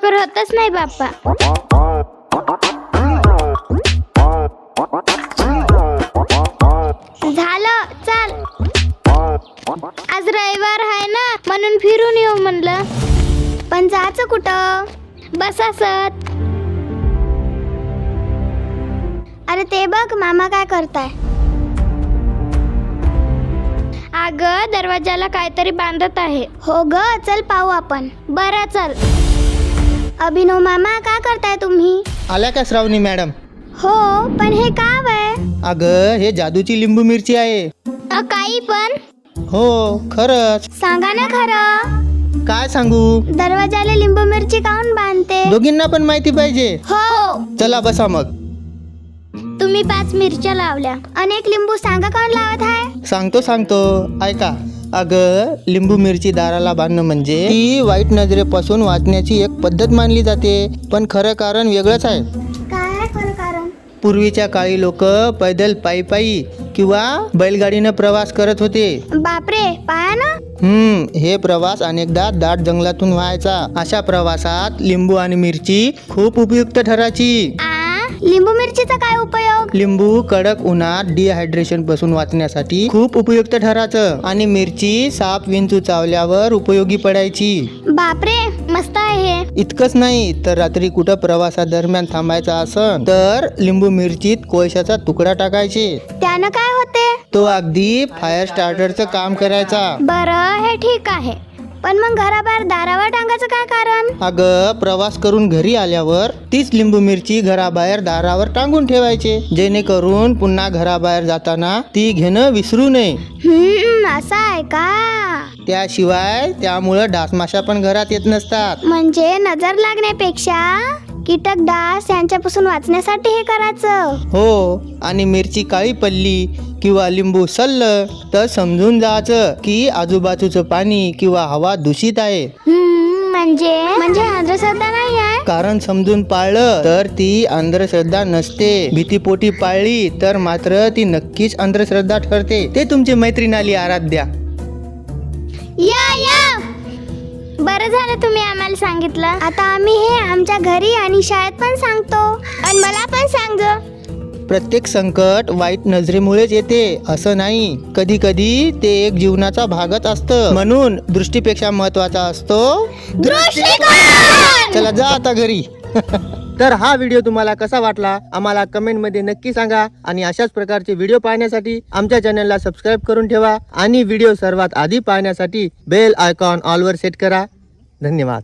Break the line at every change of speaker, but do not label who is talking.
माझ्यावर होतच नाही बाप्पा. झालं, चल. आज रविवार आहे ना, म्हणून फिरून येऊ म्हणलं. पण जायचं कुठं? बस असत. अरे ते बघ, मामा काय करताय. अगं, दरवाजाला काहीतरी बांधत आहे. हो ग, चल पाहू आपण. बरं, चल. अभिनव मामा, काय करताय तुम्ही?
आल्या का श्रावणी मॅडम?
हो, पण हे काय आहे?
अगं, हे जादूची लिंबू मिरची आहे.
काही पण?
हो, खरंच.
सांगा ना खरं.
काय सांगू?
दरवाजाला लिंबू मिरची काऊन बांधते?
दोघींना पण माहिती पाहिजे.
हो.
चला बसा मग.
तुम्ही 5 मिरच्या लावल्या. अनेक लिंबू सांगा काऊन लावत आहे?
सांगतो ऐका. अगं, लिंबू मिरची दाराला बांधणं म्हणजे ती वाईट नजरेपासून वाचण्याची एक पद्धत मानली जाते. पण खरं कारण वेगळंच आहे.
काय खरं कारण?
पूर्वीच्या काळी लोक पैदल पायी किंवा बैलगाडीनं प्रवास करत होते.
बापरे, पाया ना.
हे प्रवास अनेकदा दाट जंगलातून व्हायचा. अशा प्रवासात लिंबू आणि मिरची खूप उपयुक्त ठरायची.
लिंबू मिरचीचा काय उपयोग?
लिंबू कडक उन्हात डिहायड्रेशन पासून वाचण्यासाठी खूप उपयुक्त ठरायचं आणि मिरची साप विंचू चावल्यावर उपयोगी पडायची.
बापरे, मस्त आहे.
इतकंच नाही तर रात्री कुठं प्रवासादरम्यान थांबायचं असन तर लिंबू मिरचीत कोळशाचा तुकडा टाकायचे.
त्यानं काय होते?
तो अगदी फायर स्टार्टरचं काम करायचा.
बरं, हे ठीक आहे. पण मग घराबाहेर दारावर टांगायचं काय कारण?
अगं, प्रवास करून घरी आल्यावर तीच लिंबू मिरची घराबाहेर दारावर टांगून ठेवायचे, जेणेकरून पुन्हा घराबाहेर जाताना ती घेणं विसरू नये.
असं आहे का?
त्याशिवाय त्यामुळं डासमाशा पण घरात येत नसतात.
म्हणजे नजर लागण्यापेक्षा कीटक डास यांच्यापासून वाचण्यासाठी हे करायचं.
हो, आणि मिरची काळी पडली किंवा लिंबू सल्लं तर समजून जायचं की आजूबाजूचं पाणी किंवा हवा दूषित आहे.
म्हणजे अंधश्रद्धा नाही आहे.
कारण समजून पाळलं तर ती अंधश्रद्धा नसते. भीतीपोटी पाळली तर मात्र ती नक्कीच अंधश्रद्धा ठरते. ते तुमची मैत्रीण आली आराध्या.
या बरं झालं तुम्ही आम्हाला सांगितलं. आता आम्ही हे आमच्या घरी आणि शाळेत पण सांगतो. आणि मला पण सांग.
प्रत्येक संकट वाईट नजरेमुळेच येते असं नाही. कधी कधी ते एक जीवनाचा भागच असतं. म्हणून दृष्टीपेक्षा महत्वाचा असतो
दृष्टिकोन.
चला जा आता घरी. तर हा व्हिडिओ तुम्हाला कसा वाटला आम्हाला कमेंट मध्ये नक्की सांगा. आणि अशाच प्रकारचे व्हिडिओ पाहण्यासाठी आमच्या चॅनलला सबस्क्राईब करून ठेवा. आणि व्हिडिओ सर्वात आधी पाहण्यासाठी बेल आयकॉन ऑल वर सेट करा. धन्यवाद.